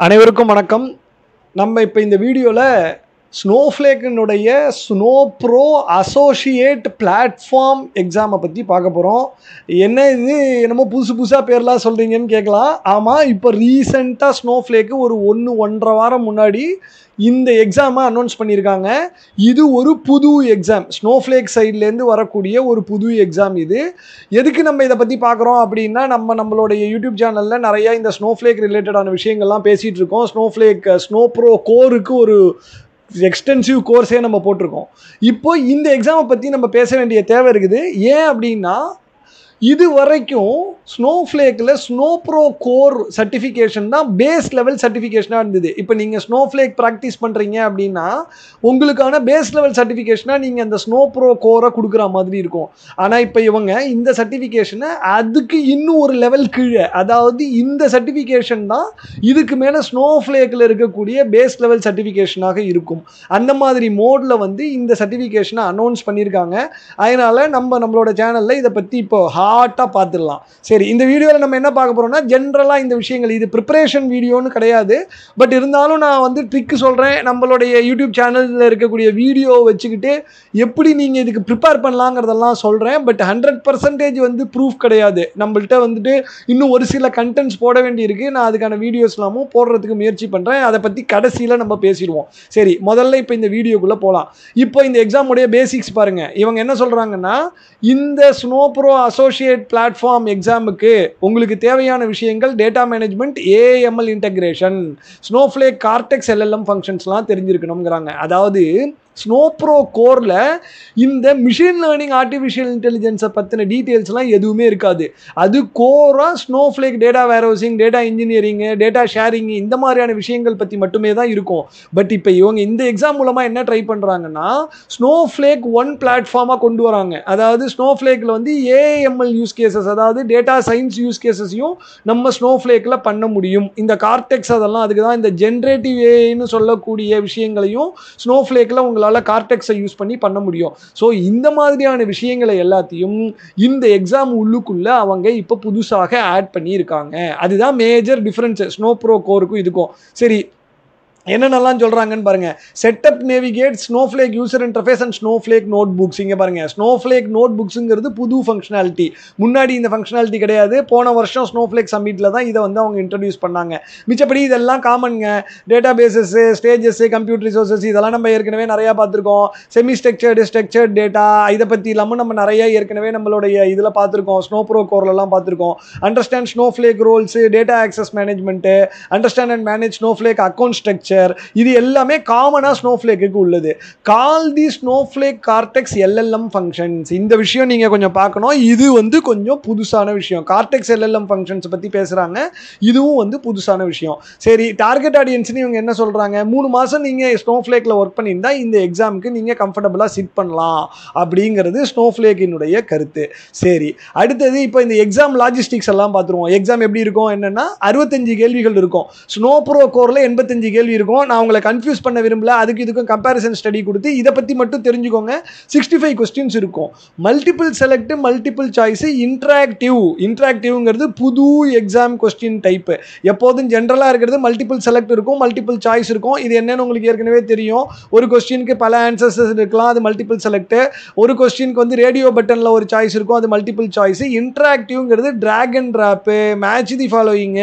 அனைவருக்கும் வணக்கம். நம்ம இப்போ இந்த வீடியோவில் ஸ்னோஃப்ளேக்கினுடைய ஸ்னோ ப்ரோ அசோசியேட் பிளாட்ஃபார்ம் எக்ஸாமை பற்றி பார்க்க போகிறோம். என்ன இது என்னமோ புதுசாக பேர்லாம் சொல்கிறீங்கன்னு கேட்கலாம். ஆமாம், இப்போ ரீசெண்டாக ஸ்னோஃப்ளேக்கு ஒரு 1-1.5 வாரம் முன்னாடி இந்த எக்ஸாமை அனௌன்ஸ் பண்ணியிருக்காங்க. இது ஒரு புது எக்ஸாம், ஸ்னோஃப்ளேக் சைட்லேருந்து வரக்கூடிய ஒரு புது எக்ஸாம். இது எதுக்கு நம்ம இதை பற்றி பார்க்குறோம் அப்படின்னா, நம்மளுடைய யூடியூப் சேனலில் நிறையா இந்த ஸ்னோஃப்ளேக் ரிலேட்டடான விஷயங்கள்லாம் பேசிகிட்டு இருக்கோம். ஸ்னோ ப்ரோ கோருக்கு ஒரு எக்ஸ்டென்சிவ் கோர்ஸே நம்ம போட்டிருக்கோம். இப்போ இந்த எக்ஸாமை பற்றி நம்ம பேச வேண்டிய தேவை இருக்குது. ஏன் அப்படின்னா, இது வரைக்கும் ஸ்னோஃப்ளேக்கில் ஸ்னோ ப்ரோ கோர் சர்டிஃபிகேஷன் தான் பேஸ் லெவல் சர்டிஃபிகேஷனாக இருந்தது. இப்போ நீங்கள் ஸ்னோஃப்ளேக் ப்ராக்டிஸ் பண்ணுறீங்க அப்படின்னா உங்களுக்கான பேஸ் லெவல் சர்டிஃபிகேஷனாக நீங்கள் அந்த ஸ்னோ ப்ரோ கோரை கொடுக்குற மாதிரி இருக்கும். ஆனால் இப்போ இவங்க இந்த சர்டிஃபிகேஷனை அதுக்கு இன்னும் ஒரு லெவல் கீழே, அதாவது இந்த சர்டிஃபிகேஷன் தான் இதுக்கு மேலே ஸ்னோஃப்ளேக்கில் இருக்கக்கூடிய பேஸ் லெவல் சர்டிஃபிகேஷனாக இருக்கும். அந்த மாதிரி மோடில் இந்த சர்டிஃபிகேஷனை அனௌன்ஸ் பண்ணியிருக்காங்க. அதனால் நம்மளோட சேனலில் இதை பற்றி இப்போ ஹாட்டாக பார்த்துடலாம். சரி, இந்த வீடியோவில் நம்ம என்ன பார்க்க போகிறோம்னா, ஜென்ரலாக இந்த விஷயங்கள், இது ப்ரிப்பரேஷன் வீடியோன்னு கிடையாது, பட் இருந்தாலும் நான் ட்ரிக்கு சொல்கிறேன். நம்மளுடைய யூடியூப் சேனலில் இருக்கக்கூடிய வீடியோ வச்சுக்கிட்டு எப்படி நீங்கள் இதுக்கு ப்ரிப்பேர் பண்ணலாங்கிறதெல்லாம் சொல்கிறேன். பட் 100% ப்ரூஃப் கிடையாது. நம்மள்கிட்ட இன்னும் ஒரு சில கண்டென்ட்ஸ் போட வேண்டியிருக்கு. நான் அதுக்கான வீடியோஸ்லாமும் போடுறதுக்கு முயற்சி பண்ணுறேன். அதை பற்றி கடைசியில் நம்ம பேசிடுவோம். சரி, முதல்ல இப்போ இந்த வீடியோக்குள்ளே போகலாம். இப்போ இந்த எக்ஸாமுடைய பேசிக்ஸ் பாருங்கள். இவங்க என்ன சொல்கிறாங்கன்னா, இந்த ஸ்னோ ப்ரோ அசோசியேட் பிளாட்ஃபார்ம் எக்ஸாமுக்கு உங்களுக்கு தேவையான விஷயங்கள் data management, AML integration, Snowflake, Cortex, LLM ஃபங்க்ஷன்ஸ்லாம் தெரிஞ்சிருக்கணுங்கிறாங்க. அதாவது ஸ்னோ ப்ரோ கோரில் இந்த மிஷின் லேர்னிங், ஆர்டிஃபிஷியல் இன்டெலிஜென்ஸை பற்றின டீட்டெயில்ஸ்லாம் எதுவுமே இருக்காது. அது கோராக Snowflake data warehousing, data engineering, data sharing, இந்த மாதிரியான விஷயங்கள் பற்றி மட்டுமே தான் இருக்கும். பட் இப்போ இவங்க இந்த எக்ஸாம் மூலமாக என்ன ட்ரை பண்ணுறாங்கன்னா, ஸ்னோஃப்ளேக் ஒன் பிளாட்ஃபார்மாக கொண்டு வராங்க. அதாவது ஸ்னோஃப்ளேக்கில் ஏஎம்எல் யூஸ் கேசஸ், அதாவது டேட்டா சயின்ஸ் யூஸ் கேசஸையும் நம்ம ஸ்னோஃப்ளேக்கில் பண்ண முடியும். இந்த கார்டெக்ஸ் அதெல்லாம் அதுக்கு தான், இந்த ஜென்ரேட்டிவ் ஏஐன்னு சொல்லக்கூடிய விஷயங்களையும் ஸ்னோஃப்ளேக்கில் உங்களால் கார்டெக்ஸை யூஸ் பண்ணி பண்ண முடியும். ஸோ இந்த மாதிரியான விஷயங்களை எல்லாத்தையும் இந்த எக்ஸாம் உள்ளுக்குள்ள அவங்க இப்போ புதுசாக ஆட் பண்ணியிருக்காங்க. அதுதான் மேஜர் டிஃபரன்ஸ் ஸ்னோ ப்ரோ கோருக்கும் இதுக்கும். சரி, என்னென்னலாம் சொல்கிறாங்கன்னு பாருங்கள். Setup, navigate, Snowflake user interface and Snowflake notebooks. இங்கே பாருங்கள், ஸ்னோஃப்ளேக் நோட் புக்ஸுங்கிறது புது ஃபங்க்ஷனாலிட்டி. முன்னாடி இந்த ஃபங்க்ஷனாலிட்டி கிடையாது. போன வருஷம் ஸ்னோஃப்ளேக் சம்மிட்டில் தான் இதை அவங்க இன்ட்ரடியூஸ் பண்ணாங்க. மிச்சப்படி இதெல்லாம் காமனுங்க. டேட்டா பேசஸ்ஸு, ஸ்டேஜஸ்ஸு, கம்ப்யூட்டர் ரிசோர்ஸஸ், இதெல்லாம் நம்ம ஏற்கனவே நிறையா பார்த்துருக்கோம். செமி ஸ்ட்ரக்சர்டு, ஸ்ட்ரக்சர்ட் டேட்டா, இதை பற்றி இல்லாமல் நம்ம நிறையா ஏற்கனவே நம்மளுடைய இதில் பார்த்துருக்கோம். ஸ்னோ ப்ரோ கோர்லலாம் பார்த்துருக்கோம். Understand snowflake rolls, data access management, understand and manage snowflake account structure, இது எல்லாமே காமனா ஸ்னோஃப்ளேக்கு உள்ளது. கால் தி ஸ்னோஃப்ளேக் கார்டெக்ஸ் எல்எல்எம் ஃபங்க்ஷன்ஸ். இந்த விஷயம் நீங்க கொஞ்சம் பார்க்கணும். இது கொஞ்சம் புதுசான விஷயம். கார்டெக்ஸ் எல்எல்எம் ஃபங்க்ஷன்ஸ் பத்தி பேசுறாங்க. இதுவும் புதுசான விஷயம். சரி, டார்கெட் ஆடியன்ஸ்னு இவங்க என்ன சொல்றாங்க, 3 மாசம் நீங்க ஸ்னோஃப்ளேக்ல ஒர்க் பண்ணியிருந்தா இந்த எக்ஸாமுக்கு நீங்க கம்ஃபர்டபுளா சிட் பண்ணலாம் அப்படிங்கிறது ஸ்னோஃப்ளேக்கினுடைய கருத்து. சரி, அடுத்தது இப்போ இந்த எக்ஸாம் லாஜிஸ்டிக்ஸ் எல்லாம் பார்த்துருவோம். எக்ஸாம் எப்படி இருக்கும் என்னன்னா, 65 கேள்விகள் இருக்கும். ஸ்னோ ப்ரோ கோர்ல 85 கேள்வி இருக்கும். நான் உங்களை கன்ஃபியூஸ் பண்ண விரும்பல. அதுக்கு இதுக்கும் கம்பேரிசன் ஸ்டடி கொடுத்து இதை பற்றி மட்டும் தெரிஞ்சுக்கோங்க. 65 கொஸ்டின்ஸ் இருக்கும். மல்டிபிள் செலக்ட், மல்டிபிள் சாய்ஸ், இன்ட்ராக்டிவ்ங்கிறது புது எக்ஸாம் கொஸ்டின் டைப். எப்போதும் ஜென்ரலாக இருக்கிறது மல்டிபிள் செலக்ட் இருக்கும், மல்டிபிள் சாய்ஸ் இருக்கும். இது என்னன்னு உங்களுக்கு ஏற்கனவே தெரியும். ஒரு கொஸ்டினுக்கு பல ஆன்சர்ஸ் இருக்கலாம், அது மல்டிபிள் செலக்ட். ஒரு கொஸ்டினுக்கு ரேடியோ பட்டனில் ஒரு சாய்ஸ் இருக்கும், அது மல்டிபிள் சாய்ஸ். இன்ட்ராக்டிவ்ங்கிறது drag and drop, match the following,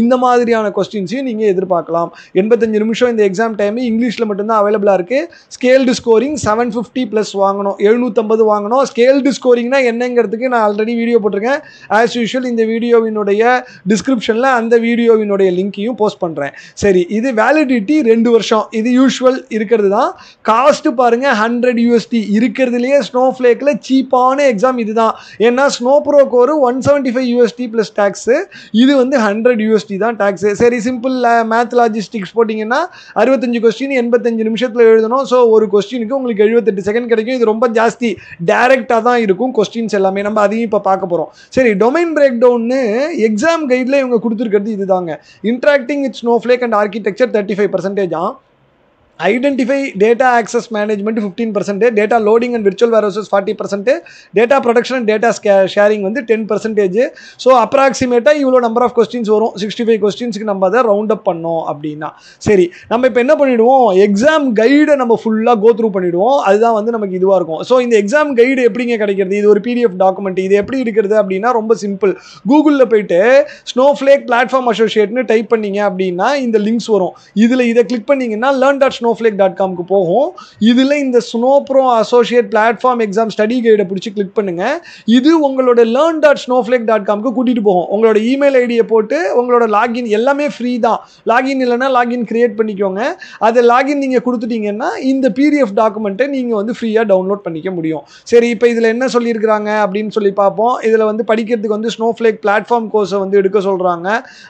இந்த மாதிரியான கொஸ்டின்ஸையும் நீங்கள் எதிர்பார்க்கலாம். 85 நிமிஷம் இந்த எக்ஸாம் டைம். இங்கிலீஷில் மட்டும்தான் அவைலபிளாக இருக்குது. ஸ்கேல்டு ஸ்கோரிங் 750+ வாங்கணும், 750 வாங்கணும். ஸ்கேல்டு ஸ்கோரிங்னா என்னங்கிறதுக்கு நான் ஆல்ரெடி வீடியோ போட்டிருக்கேன். ஆஸ் யூஷுவல் இந்த வீடியோவினுடைய டிஸ்கிரிப்ஷனில் அந்த வீடியோவினுடைய லிங்கையும் போஸ்ட் பண்ணுறேன். சரி, இது வேலிடிட்டி 2 வருஷம். இது யூஷுவல் இருக்கிறது தான். காஸ்ட் பாருங்க, $100 இருக்கிறதுலையே ஸ்னோஃப்ளேக்கில் சீப்பான எக்ஸாம் இதுதான். ஏன்னா ஸ்னோ ப்ரோ கோர் $175 + டேக்ஸு, இது $100 தான் டேக்ஸு. சரி, சிம்பிள் மேத் லாஜிஸ்டிக்ஸ் போட்டிங்கன்னா 65 கொஸ்டின் 85 நிமிஷத்தில் எழுதணும். ஸோ ஒரு கொஸ்டினுக்கு உங்களுக்கு 78 செகண்ட் கிடைக்கும். இது ரொம்ப ஜாஸ்தி. டைரெக்டாக தான் இருக்கும் கொஸ்டின்ஸ் எல்லாமே. நம்ம அதையும் இப்போ பார்க்க போகிறோம். சரி, டொமைன் பிரேக் டவுன்னு எக்ஸாம் கைடில் இவங்க கொடுத்துருக்கிறது இதுதாங்க. Interacting with Snowflake and architecture 35%. Identify data access management 15%, data loading and virtual warehouses 40%, data production and data sharing வந்து 10%. ஸோ அப்ராக்சிமேட்டாக இவ்வளோ நம்பர் ஆஃப் கொஸ்டின்ஸ் வரும். 65 கொஸ்டின்ஸுக்கு நம்ம அதை ரவுண்ட் அப் பண்ணோம் அப்படின்னா சரி, நம்ம இப்போ என்ன பண்ணிவிடுவோம், எக்ஸாம் கைடை நம்ம ஃபுல்லாக கோ த்ரூ பண்ணிவிடுவோம். அதுதான் வந்து நமக்கு இதுவாக இருக்கும். ஸோ இந்த எக்ஸாம் கைடு எப்படிங்க கிடைக்கிறது, இது ஒரு பிடிஎஃப் டாக்குமெண்ட். இது எப்படி இருக்கிறது அப்படின்னா ரொம்ப சிம்பிள். கூகுளில் போயிட்டு ஸ்னோஃப்ளேக் பிளாட்ஃபார்ம் அசோசியேட்னு டைப் பண்ணிங்க அப்படின்னா இந்த லிங்க்ஸ் வரும். இதில் இதை கிளிக் பண்ணிங்கன்னா learn.snowflake.com போகும். இதில் இந்த ஸ்னோப்ரோ அசோசியேட் பிளாட்ஃபார்ம் எக்ஸாம் ஸ்டடி கைடை பிடிச்சி கிளிக் பண்ணுங்க. இது உங்களோட learn.snowflake.com கூட்டிட்டு போகும். உங்களோட இமெயில் ஐடியை போட்டு உங்களோட லாகின் எல்லாமே ஃப்ரீ தான். லாகின் இல்லைன்னா லாகின் கிரியேட் பண்ணிக்கோங்க. அதை லாகின் நீங்கள் கொடுத்துட்டீங்கன்னா இந்த பிடிஎஃப் டாக்குமெண்ட்டை நீங்கள் வந்து ஃப்ரீயாக டவுன்லோட் பண்ணிக்க முடியும். சரி, இப்போ இதில் என்ன சொல்லியிருக்கிறாங்க அப்படின்னு சொல்லி பார்ப்போம். இதில் வந்து படிக்கிறதுக்கு வந்து ஸ்னோஃப்ளேக் பிளாட்ஃபார்ம் கோர்ஸை வந்து எடுக்க சொல்கிறாங்க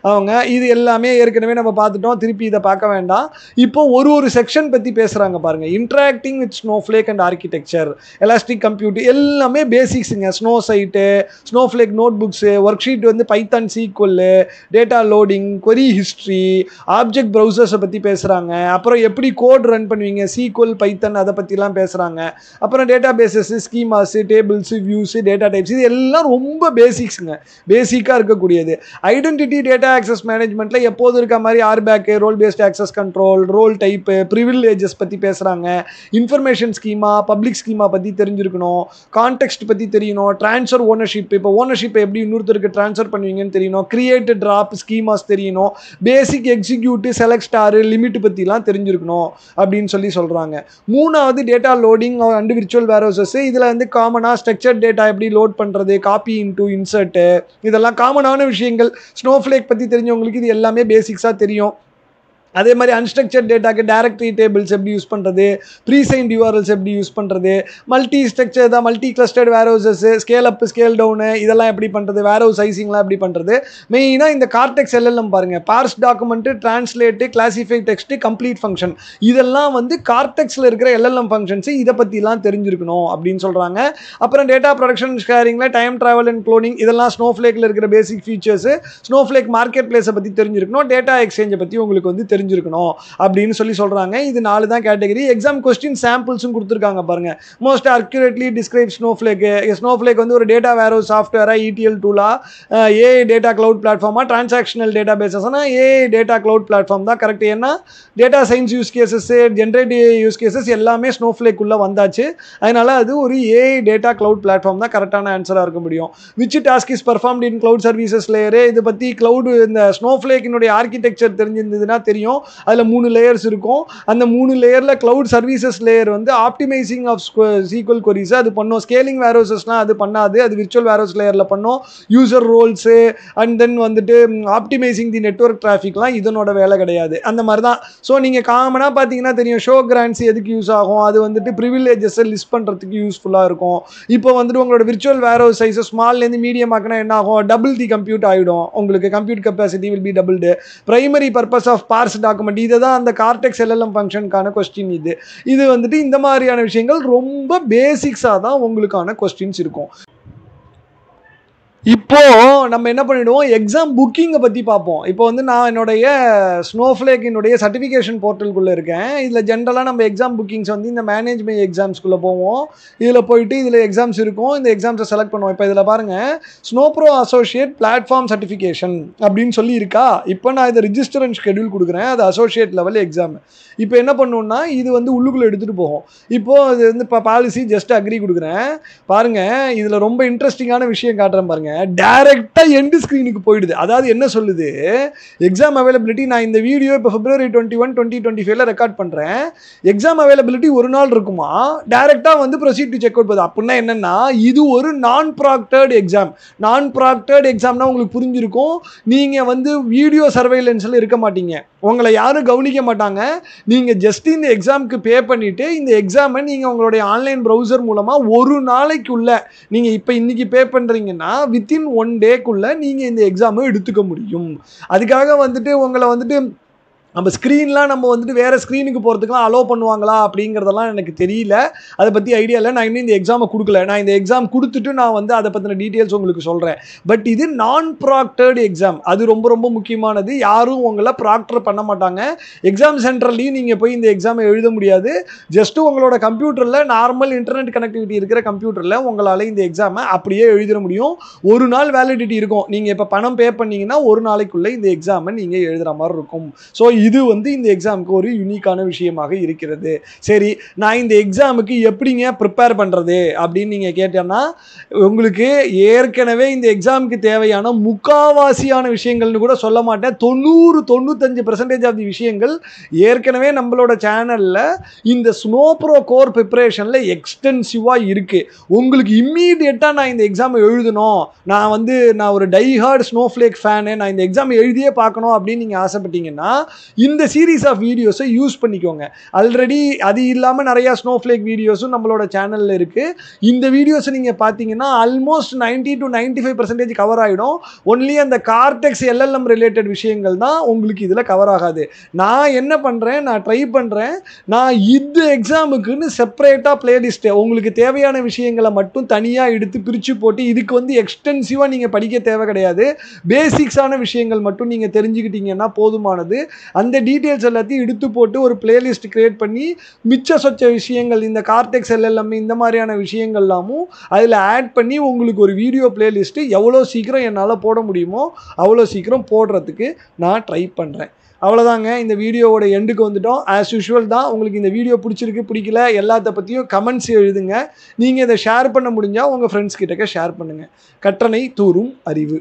அவங்க. இது எல்லாமே ஏற்கனவே நம்ம பார்த்துட்டோம், திருப்பி இதை பார்க்க வேண்டாம். இப்போ ஒரு செக்ஷன் பற்றி பேசுகிறாங்க பாருங்கள். Interacting with Snowflake and architecture, elastic compute, எல்லாமே பேசிக்ஸுங்க. Snowsight, Snowflake notebooks, worksheet வந்து Python SQL, data loading, query history, object ப்ரௌசர்ஸை பற்றி பேசுகிறாங்க. அப்புறம் எப்படி கோட் ரன் பண்ணுவீங்க, சீக்வல், பைத்தன், அதை பற்றிலாம் பேசுகிறாங்க. அப்புறம் databases, schemas, tables, views, data types, இது எல்லாம் ரொம்ப பேசிக்ஸுங்க, பேசிக்காக இருக்கக்கூடியது. ஐடென்டிட்டி டேட்டா ஆக்சஸ் மேனேஜ்மெண்ட்டில் எப்போது இருக்க மாதிரி RBAC, role based access control, role type, privileges பற்றி பேசுகிறாங்க. இன்ஃபர்மேஷன் ஸ்கீமா, பப்ளிக் ஸ்கீமா பற்றி தெரிஞ்சிருக்கணும். கான்டெக்ஸ்ட் பற்றி தெரியணும். ட்ரான்ஸ்ஃபர் ஓனர்ஷிப், இப்போ ஓனர்ஷிப்பை எப்படி இன்னொருத்தருக்கு ட்ரான்ஸ்ஃபர் பண்ணுவீங்கன்னு தெரியணும். கிரியேட் ட்ராப் ஸ்கீமாஸ் தெரியணும். பேசிக் எக்ஸிக்யூட், செலக்ட் ஸ்டார், லிமிட் பற்றிலாம் தெரிஞ்சிருக்கணும் அப்படின்னு சொல்லி சொல்கிறாங்க. மூணாவது data loading and virtual warehouses. இதில் வந்து காமனாக ஸ்ட்ரக்சர்ட் டேட்டா எப்படி லோட் பண்ணுறது, காப்பி இன்டூ இன்சர்ட்டு, இதெல்லாம் காமனான விஷயங்கள். ஸ்னோஃப்ளேக் பற்றி தெரிஞ்சவங்களுக்கு இது எல்லாமே பேசிக்ஸாக தெரியும். அதே மாதிரி அன்ஸ்ட்ரக்சர்ட் டேட்டாக்கு டைரக்டரி டேபிள்ஸ் எப்படி யூஸ் பண்ணுறது, ப்ரீசைன்ட் யூஆர்எல்ஸ் எப்படி யூஸ் பண்ணுறது, மல்டி ஸ்ட்ரக்சர் தான் multi clustered warehouses, scale up scale down, இதெல்லாம் எப்படி பண்ணுறது, வேர்ஹவுஸ் சைசிங்லாம் எப்படி பண்ணுறது. மெயினாக இந்த கார்டெக்ஸ் எல்எல்எம் பாருங்கள், parse document, translate, classify text, complete function, இதெல்லாம் வந்து கார்டெக்ஸில் இருக்கிற எல்எல்எம் ஃபங்க்ஷன்ஸு. இதை பற்றிலாம் தெரிஞ்சிருக்கணும் அப்படின்னு சொல்கிறாங்க. அப்புறம் டேட்டா ப்ரொடக்ஷன் ஷேரிங்கில் டைம் ட்ராவல் அண்ட் க்ளோனிங், இதெல்லாம் ஸ்னோஃப்ளேக்கில் இருக்கிற பேசிக் ஃபீச்சர்ஸு. ஸ்னோஃப்ளேக் மார்க்கெட் பிளேஸை பற்றி தெரிஞ்சிருக்கணும். டேட்டா எக்ஸ்சேஞ்சை பற்றி உங்களுக்கு வந்து தெரிஞ்சிருக்கணும் அப்படின்னு சொல்லி சொல்றாங்க. இது 4 தான் கேட்டகரி. எக்ஸாம் கொஸ்டின் சாம்பிள்ஸும் கொடுத்துருக்காங்க பாருங்க. Most accurately describe Snowflake. Snowflake வந்து ஒரு டேட்டா வேர்ஹவுஸ் சாஃப்ட்வேரா, ETL டூலா, ஏஐ டேட்டா கிளவுட் பிளாட்ஃபார்மா, டிரான்சாக்ஷனல் டேட்டா பேசஸ்னா ஏஐ டேட்டா கிளவுட் பிளாட்ஃபார்ம் தான் கரெக்ட். ஏன்னா data science use cases, generative use cases எல்லாமே ஸ்னோஃப்ளேக் உள்ள வந்தாச்சு. அதனால அது ஒரு ஏஐ டேட்டா கிளவுட் பிளாட்ஃபார்ம் தான் கரெக்டான ஆன்சராக இருக்க முடியும். Which task is performed in cloud services layer. இதை பற்றி கிளவுட் இந்த ஸ்னோஃப்ளேக்கினுடைய ஆர்கிடெக்சர் தெரிஞ்சிருந்ததுன்னா தெரியும். அதில் 3 லேயர்ஸ் இருக்கும். அந்த 3 லேயரில் கிளவுட் சர்வீசஸ் லேயர் வந்து ஆப்டிமைசிங் ஆஃப் சீக்வல் கொரிஸ் அது பண்ணும். ஸ்கேலிங் வேர்ஹவுசஸ்லாம் அது பண்ணாது, அது விர்ச்சுவல் வேர்ஹவுஸ் லேயரில் பண்ணும். யூசர் ரோல்ஸு அண்ட் தென் வந்துட்டு ஆப்டிமைசிங் தி நெட்வொர்க் டிராஃபிக்லாம் இதனோட வேலை கிடையாது. அந்த மாதிரி தான். ஸோ நீங்கள் காமனாக பார்த்தீங்கன்னா தெரியும், ஷோ கிராண்ட்ஸ் எதுக்கு யூஸ் ஆகும், அது வந்துட்டு ப்ரிவிலேஜஸை லிஸ்ட் பண்ணுறதுக்கு யூஸ்ஃபுல்லாக இருக்கும். இப்போ வந்துட்டு உங்களோட விர்ச்சுவல் வேர்ஹவுஸ் சைஸ் ஸ்மால்லேருந்து மீடியம் ஆக்கினா என்ன ஆகும், டபுள் தி கம்ப்யூட் ஆகிடும். உங்களுக்கு compute capacity will be doubled. Primary purpose of parse document, இதை தான் அந்த கார்டெக்ஸ் எல்எல்எம் ஃபங்க்ஷனுக்கான கொஸ்டின். இது வந்துட்டு இந்த மாதிரியான விஷயங்கள் ரொம்ப பேசிக்ஸாக தான் உங்களுக்கான கொஸ்டின்ஸ் இருக்கும். இப்போ நம்ம என்ன பண்ணிடுவோம், எக்ஸாம் புக்கிங்கை பற்றி பார்ப்போம். இப்போ வந்து நான் என்னுடைய ஸ்னோஃப்ளேக்கினுடைய சர்டிஃபிகேஷன் போர்ட்டலுக்குள்ளே இருக்கேன். இதில் ஜென்ரலாக நம்ம எக்ஸாம் புக்கிங்ஸ் வந்து இந்த மேனேஜ்மெண்ட் எக்ஸாம்ஸ்குள்ளே போவோம். இதில் போயிட்டு இதில் எக்ஸாம்ஸ் இருக்கும். இந்த எக்ஸாம்ஸை செலக்ட் பண்ணுவோம். இப்போ இதில் பாருங்கள், ஸ்னோப்ரோ அசோசியேட் பிளாட்ஃபார்ம் சர்டிஃபிகேஷன் அப்படின்னு சொல்லி இருக்கா. இப்போ நான் இதை ரிஜிஸ்டர் அண்ட் ஷெட்யூல் கொடுக்குறேன். அது அசோசியேட் லெவல் எக்ஸாம். இப்போ என்ன பண்ணணும்னா இது வந்து உள்ளுக்குள்ளே எடுத்துகிட்டு போகும். இப்போது அது வந்து இப்போ பாலிசி ஜஸ்ட் அக்ரி கொடுக்குறேன். பாருங்கள், இதில் ரொம்ப இன்ட்ரெஸ்டிங்கான விஷயம் காட்டுறேன் பாருங்கள். டைரெக்டாக எண்டு ஸ்க்ரீனுக்கு போயிடுது. அதாவது என்ன சொல்லுது, எக்ஸாம் அவைலபிலிட்டி. நான் இந்த வீடியோ இப்போ February 21, 2025 ரெக்கார்ட் பண்ணுறேன். எக்ஸாம் அவைலபிலிட்டி ஒரு நாள் இருக்குமா, டைரெக்டாக வந்து ப்ரொசீட் டு செக் அவுட் போகுது. அப்படின்னா என்னென்னா இது ஒரு நான் ப்ராக்டர்டு எக்ஸாம். நான் ப்ராக்டர்டு எக்ஸாம்னா உங்களுக்கு புரிஞ்சிருக்கும். நீங்கள் வந்து வீடியோ சர்வைலன்ஸில் இருக்க மாட்டீங்க, உங்களை யாரும் கவனிக்க மாட்டாங்க. நீங்கள் ஜஸ்ட் இந்த எக்ஸாமுக்கு பே பண்ணிவிட்டு இந்த எக்ஸாமை நீங்கள் உங்களுடைய ஆன்லைன் ப்ரௌசர் மூலமாக ஒரு நாளைக்குள்ளே, நீங்கள் இப்போ இன்றைக்கி பே பண்ணுறீங்கன்னா வித்தின் 1 டேக்குள்ளே நீங்கள் இந்த எக்ஸாமை எடுத்துக்க முடியும். அதுக்காக வந்துட்டு உங்களை வந்துட்டு நம்ம ஸ்க்ரீன்லாம் நம்ம வந்துட்டு வேறு ஸ்க்ரீனுக்கு போகிறதுக்குலாம் அலோவ் பண்ணுவாங்களா அப்படிங்கிறதெல்லாம் எனக்கு தெரியல. அதை பற்றி ஐடியா இல்லை. நான் இன்னும் இந்த எக்ஸாமை கொடுக்கல. நான் இந்த எக்ஸாம் கொடுத்துட்டு நான் வந்து அதை பற்றின டீட்டெயில்ஸ் உங்களுக்கு சொல்கிறேன். பட் இது நான் ப்ராக்டர்டு எக்ஸாம். அது ரொம்ப ரொம்ப முக்கியமானது. யாரும் உங்களை ப்ராக்டர் பண்ண மாட்டாங்க. எக்ஸாம் சென்டர்லையும் நீங்கள் போய் இந்த எக்ஸாமை எழுத முடியாது. ஜஸ்ட்டு உங்களோட கம்ப்யூட்டரில் நார்மல் இன்டர்நெட் கனெக்டிவிட்டி இருக்கிற கம்ப்யூட்டரில் உங்களால் இந்த எக்ஸாமை அப்படியே எழுதிட முடியும். ஒரு நாள் வேலிடிட்டி இருக்கும். நீங்கள் இப்போ பணம் பே பண்ணிங்கன்னா ஒரு நாளைக்குள்ளே இந்த எக்ஸாமை நீங்கள் எழுதுகிற மாதிரி இருக்கும். ஸோ இது வந்து இந்த எக்ஸாமுக்கு ஒரு யூனிக்கான விஷயமாக இருக்கிறது. சரி, நான் இந்த எக்ஸாமுக்கு எப்படிங்க ப்ரிப்பேர் பண்ணுறது அப்படின்னு நீங்கள் கேட்டேன்னா, உங்களுக்கு ஏற்கனவே இந்த எக்ஸாமுக்கு தேவையான முக்காவாசியான விஷயங்கள்னு கூட சொல்ல மாட்டேன், 90-95% ஆஃப் தி விஷயங்கள் ஏற்கனவே நம்மளோட சேனலில் இந்த ஸ்னோ ப்ரோ கோர் ப்ரிப்பரேஷனில் எக்ஸ்டென்சிவாக இருக்குது. உங்களுக்கு இம்மீடியட்டாக நான் இந்த எக்ஸாம் எழுதணும், நான் ஒரு டை ஹார்ட் ஸ்னோஃப்ளேக் ஃபேனு, நான் இந்த எக்ஸாம் எழுதியே பார்க்கணும் அப்படின்னு நீங்கள் ஆசைப்பட்டீங்கன்னா இந்த சீரீஸ் ஆஃப் வீடியோஸை யூஸ் பண்ணிக்கோங்க. ஆல்ரெடி அது இல்லாமல் நிறையா ஸ்னோஃப்ளேக் வீடியோஸும் நம்மளோட சேனலில் இருக்குது. இந்த வீடியோஸை நீங்கள் பார்த்தீங்கன்னா ஆல்மோஸ்ட் 90-95% கவர் ஆகிடும். ஒன்லி அந்த கார்டெக்ஸ் எல்எல்எம் ரிலேட்டட் விஷயங்கள் தான் உங்களுக்கு இதில் கவர் ஆகாது. நான் என்ன பண்ணுறேன், நான் ட்ரை பண்ணுறேன், நான் இந்த எக்ஸாமுக்குன்னு செப்பரேட்டாக பிளேலிஸ்ட்டு உங்களுக்கு தேவையான விஷயங்களை மட்டும் தனியாக எடுத்து பிரித்து போட்டு, இதுக்கு வந்து எக்ஸ்டென்சிவாக நீங்கள் படிக்க தேவை கிடையாது. பேசிக்ஸான விஷயங்கள் மட்டும் நீங்கள் தெரிஞ்சுக்கிட்டீங்கன்னா போதுமானது. அந்த டீட்டெயில்ஸ் எல்லாத்தையும் எடுத்து போட்டு ஒரு பிளேலிஸ்ட் கிரியேட் பண்ணி மிச்ச சொச்ச விஷயங்கள் இந்த கார்டெக்ஸ் எல்எல்எம் இந்த மாதிரியான விஷயங்கள்லாமும் அதில் ஆட் பண்ணி உங்களுக்கு ஒரு வீடியோ பிளேலிஸ்ட்டு எவ்வளோ சீக்கிரம் என்னால் போட முடியுமோ அவ்வளோ சீக்கிரம் போடுறதுக்கு நான் ட்ரை பண்ணுறேன். அவ்வளோதாங்க, இந்த வீடியோவோட எண்டுக்கு வந்துட்டோம். ஆஸ் யூஷுவல் தான், உங்களுக்கு இந்த வீடியோ பிடிச்சிருக்கு பிடிக்கல எல்லாத்த பற்றியும் கமெண்ட்ஸ் எழுதுங்க. நீங்கள் இதை ஷேர் பண்ண முடிஞ்சால் உங்கள் ஃப்ரெண்ட்ஸ் கிட்டக்க ஷேர் பண்ணுங்கள். கற்றனை தூரும் அறிவு.